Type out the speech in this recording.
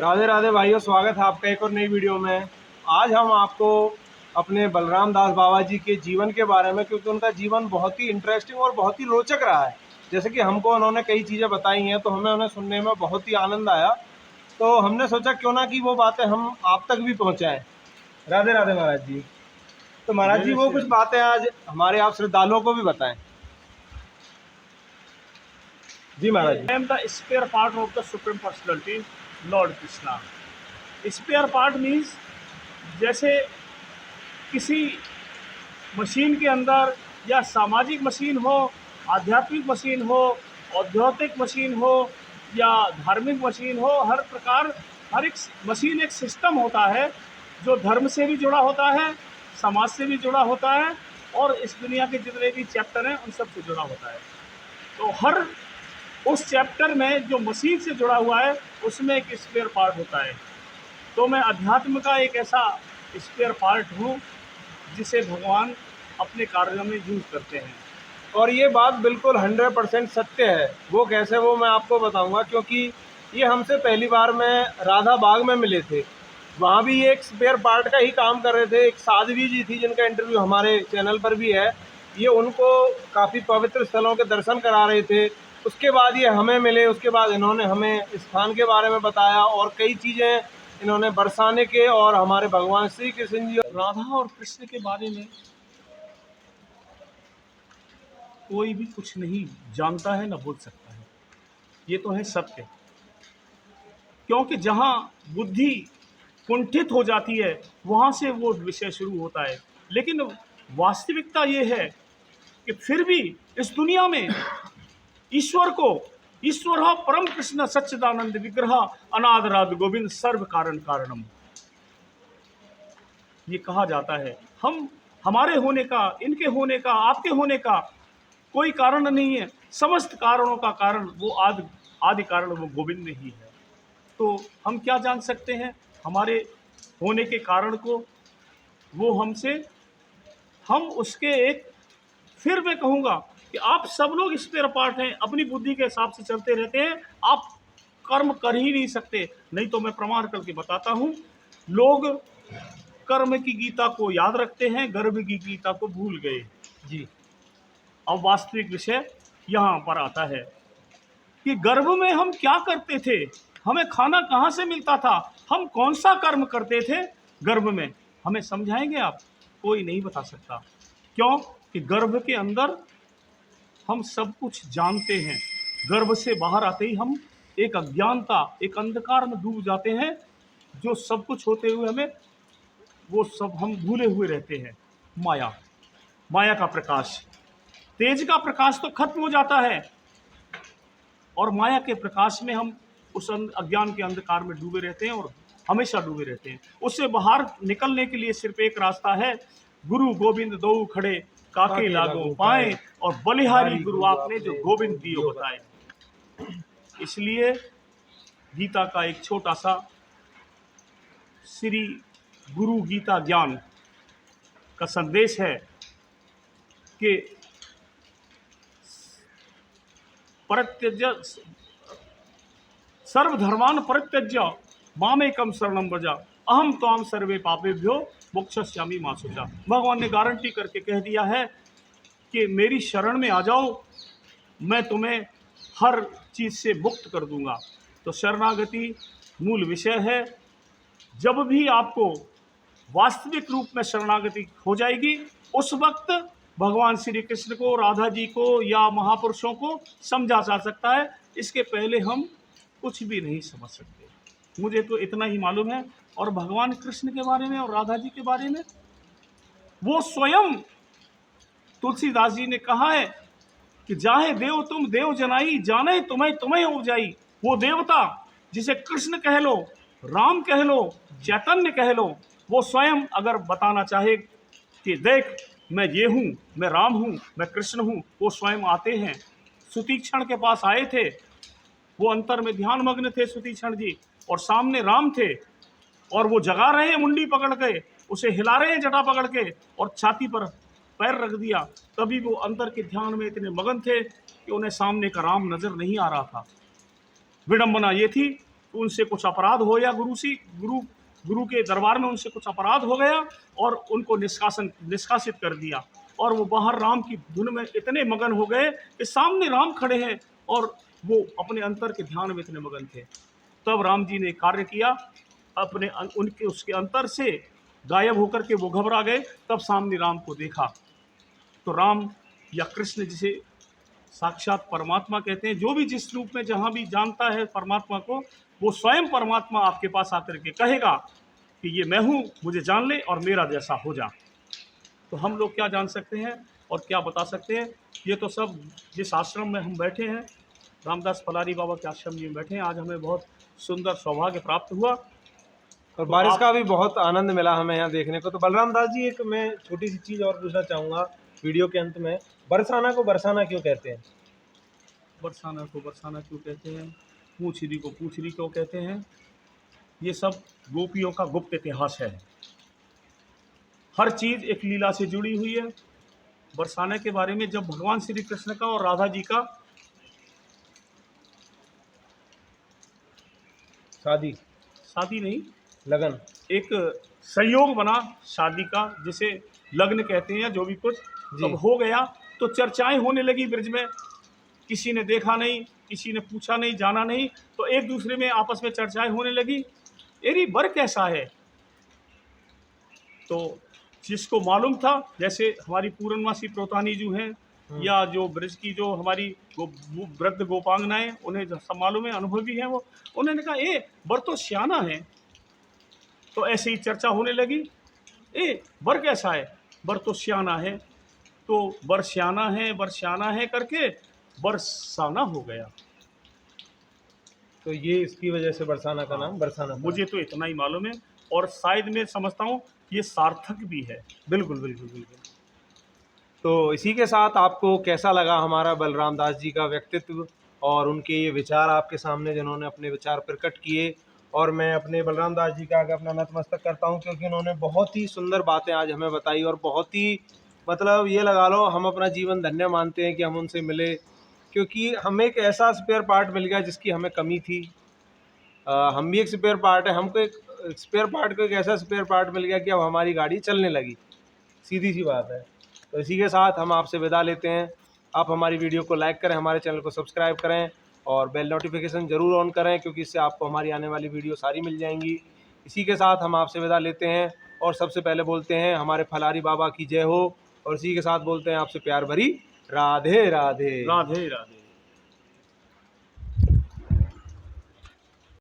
राधे राधे भाइयों, स्वागत है आपका एक और नई वीडियो में। आज हम आपको अपने बलराम दास बाबा जी के जीवन के बारे में, क्योंकि उनका जीवन बहुत ही इंटरेस्टिंग और बहुत ही रोचक रहा है। जैसे कि हमको उन्होंने कई चीज़ें बताई हैं तो हमें उन्हें सुनने में बहुत ही आनंद आया, तो हमने सोचा क्यों ना कि वो बातें हम आप तक भी पहुँचाएँ। राधे राधे महाराज जी। तो महाराज जी, वो कुछ बातें आज हमारे आप श्रद्धालुओं को भी बताएं। जी महाराज जी। I am the spare part of the Supreme Personality, Lord Krishna. Spare part means जैसे किसी मशीन के अंदर या सामाजिक मशीन हो, आध्यात्मिक मशीन हो, औद्योगिक मशीन हो या धार्मिक मशीन हो, हर प्रकार हर एक मशीन एक सिस्टम होता है जो धर्म से भी जुड़ा होता है, समाज से भी जुड़ा होता है और इस दुनिया के जितने भी चैप्टर हैं उन सब से जुड़ा होता है। तो हर उस चैप्टर में जो मसीह से जुड़ा हुआ है उसमें एक स्पेयर पार्ट होता है। तो मैं अध्यात्म का एक ऐसा स्पेयर पार्ट हूँ जिसे भगवान अपने कार्यों में यूज करते हैं। और ये बात बिल्कुल 100% सत्य है। वो कैसे, वो मैं आपको बताऊंगा, क्योंकि ये हमसे पहली बार में राधा बाग में मिले थे। वहाँ भी ये एक स्पेयर पार्ट का ही काम कर रहे थे। एक साध्वी जी थी जिनका इंटरव्यू हमारे चैनल पर भी है। ये उनको काफ़ी पवित्र स्थलों के दर्शन करा रहे थे। उसके बाद ये हमें मिले, उसके बाद इन्होंने हमें स्थान के बारे में बताया और कई चीज़ें इन्होंने बरसाने के और हमारे भगवान श्री कृष्ण जी राधा और कृष्ण के बारे में कोई भी कुछ नहीं जानता है, ना बोल सकता है। ये तो है सत्य, क्योंकि जहाँ बुद्धि कुंठित हो जाती है वहाँ से वो विषय शुरू होता है। लेकिन वास्तविकता ये है कि फिर भी इस दुनिया में ईश्वर हो परम कृष्ण सच्चिदानंद विग्रह अनादराद गोविंद सर्व कारण कारणम, ये कहा जाता है। हमारे होने का, इनके होने का, आपके होने का कोई कारण नहीं है। समस्त कारणों का कारण वो आदि कारण वो गोविंद ही है। तो हम क्या जान सकते हैं हमारे होने के कारण को? वो हम उसके एक, फिर मैं कहूँगा कि आप सब लोग स्पेयर पार्ट हैं, अपनी बुद्धि के हिसाब से चलते रहते हैं, आप कर्म कर ही नहीं सकते। नहीं तो मैं प्रमाण करके बताता हूँ। लोग कर्म की गीता को याद रखते हैं, गर्भ की गीता को भूल गए जी। अब वास्तविक विषय यहाँ पर आता है कि गर्भ में हम क्या करते थे, हमें खाना कहाँ से मिलता था, हम कौन सा कर्म करते थे गर्भ में, हमें समझाएंगे आप? कोई नहीं बता सकता। क्यों? कि गर्भ के अंदर हम सब कुछ जानते हैं। गर्भ से बाहर आते ही हम एक अज्ञानता, एक अंधकार में डूब जाते हैं, जो सब कुछ होते हुए हमें वो सब हम भूले हुए रहते हैं। माया का प्रकाश, तेज का प्रकाश तो खत्म हो जाता है और माया के प्रकाश में हम उस अज्ञान के अंधकार में डूबे रहते हैं और हमेशा डूबे रहते हैं। उससे बाहर निकलने के लिए सिर्फ एक रास्ता है, गुरु गोविंद दो खड़े काके लागो पाए, और बलिहारी गुरु आपने जो गोविंद दियो बताए। इसलिए गीता का एक छोटा सा श्री गुरु गीता ज्ञान का संदेश है कि परित्यज्य सर्वधर्मान परित्यज्य मामेकम शरणम व्रज अहम त्वाम सर्वे पापेभ्यो मोक्षयिष्यामि मा शुचा। भगवान ने गारंटी करके कह दिया है कि मेरी शरण में आ जाओ, मैं तुम्हें हर चीज़ से मुक्त कर दूंगा। तो शरणागति मूल विषय है। जब भी आपको वास्तविक रूप में शरणागति हो जाएगी, उस वक्त भगवान श्री कृष्ण को, राधा जी को या महापुरुषों को समझा जा सकता है। इसके पहले हम कुछ भी नहीं समझ सकते। मुझे तो इतना ही मालूम है। और भगवान कृष्ण के बारे में और राधा जी के बारे में वो स्वयं तुलसीदास जी ने कहा है कि जाहे देव तुम देव जनाई, जाने तुम्हें तुम्हें उपजाई। वो देवता जिसे कृष्ण कह लो, राम कह लो, चैतन्य कह लो, वो स्वयं अगर बताना चाहे कि देख मैं ये हूँ, मैं राम हूँ, मैं कृष्ण हूँ, वो स्वयं आते हैं। सुतीक्षण के पास आए थे, वो अंतर में ध्यान मग्न थे सुतीक्षण जी, और सामने राम थे और वो जगा रहे हैं मुंडी पकड़ के, उसे हिला रहे हैं जटा पकड़ के और छाती पर पैर रख दिया। तभी वो अंतर के ध्यान में इतने मगन थे कि उन्हें सामने का राम नजर नहीं आ रहा था। विडंबना ये थी उनसे कुछ अपराध हो या गुरु के दरबार में उनसे कुछ अपराध हो गया और उनको निष्कासित कर दिया, और वो बाहर राम की धुन में इतने मगन हो गए कि सामने राम खड़े हैं और वो अपने अंतर के ध्यान में इतने मगन थे। तब राम जी ने कार्य किया, अपने उनके उसके अंतर से गायब होकर के वो घबरा गए। तब सामने राम को देखा तो राम या कृष्ण, जिसे साक्षात परमात्मा कहते हैं, जो भी जिस रूप में जहाँ भी जानता है परमात्मा को, वो स्वयं परमात्मा आपके पास आकर के कहेगा कि ये मैं हूँ, मुझे जान ले और मेरा जैसा हो जा। तो हम लोग क्या जान सकते हैं और क्या बता सकते हैं? ये तो सब जिस आश्रम में हम बैठे हैं, रामदास पलारी बाबा के आश्रम में बैठे हैं, आज हमें बहुत सुंदर सौभाग्य प्राप्त हुआ और तो बारिश आप का भी बहुत आनंद मिला हमें यहाँ देखने को। तो बलराम दास जी, एक मैं छोटी सी चीज़ और पूछना चाहूँगा वीडियो के अंत में, बरसाना को बरसाना क्यों कहते हैं? बरसाना को बरसाना क्यों कहते हैं, पूछरी को पूछरी क्यों कहते हैं, ये सब गोपियों का गुप्त इतिहास है। हर चीज़ एक लीला से जुड़ी हुई है। बरसाने के बारे में जब भगवान श्री कृष्ण का और राधा जी का शादी नहीं, लगन, एक संयोग बना शादी का, जिसे लग्न कहते हैं या जो भी कुछ, तब हो गया तो चर्चाएं होने लगी ब्रज में। किसी ने देखा नहीं, किसी ने पूछा नहीं, जाना नहीं, तो एक दूसरे में आपस में चर्चाएं होने लगी, अरे वर कैसा है। तो जिसको मालूम था, जैसे हमारी पूर्णमासी प्रोतानी जो हैं, या जो ब्रज की जो हमारी वृद्ध गोपांगनाएं, उन्हें सब मालूम है, अनुभवी हैं वो, उन्होंने कहा ए वर तो श्याना है। तो ऐसे ही चर्चा होने लगी, वर कैसा है, वर तो श्याना है। तो वर श्याना है करके बरसाना हो गया। तो ये इसकी वजह से बरसाना का नाम बरसाना पड़ा। मुझे तो इतना ही मालूम है, और शायद मैं समझता हूँ ये सार्थक भी है। बिल्कुल बिल्कुल बिल्कुल। तो इसी के साथ आपको कैसा लगा हमारा बलराम दास जी का व्यक्तित्व और उनके ये विचार आपके सामने, जिन्होंने अपने विचार प्रकट किए। और मैं अपने बलराम दास जी का आगे अपना नतमस्तक करता हूँ, क्योंकि उन्होंने बहुत ही सुंदर बातें आज हमें बताई और बहुत ही, मतलब ये लगा लो, हम अपना जीवन धन्य मानते हैं कि हम उनसे मिले, क्योंकि हमें एक ऐसा स्पेयर पार्ट मिल गया जिसकी हमें कमी थी। हम भी एक स्पेयर पार्ट है, हमको एक स्पेयर पार्ट को एक ऐसा स्पेयर पार्ट मिल गया कि अब हमारी गाड़ी चलने लगी, सीधी सी बात है। तो इसी के साथ हम आपसे विदा लेते हैं। आप हमारी वीडियो को लाइक करें, हमारे चैनल को सब्सक्राइब करें और बेल नोटिफिकेशन ज़रूर ऑन करें, क्योंकि इससे आपको हमारी आने वाली वीडियो सारी मिल जाएंगी। इसी के साथ हम आपसे विदा लेते हैं और सबसे पहले बोलते हैं हमारे फलारी बाबा की जय हो, और इसी के साथ बोलते हैं आपसे प्यार भरी राधे राधे। राधे राधे।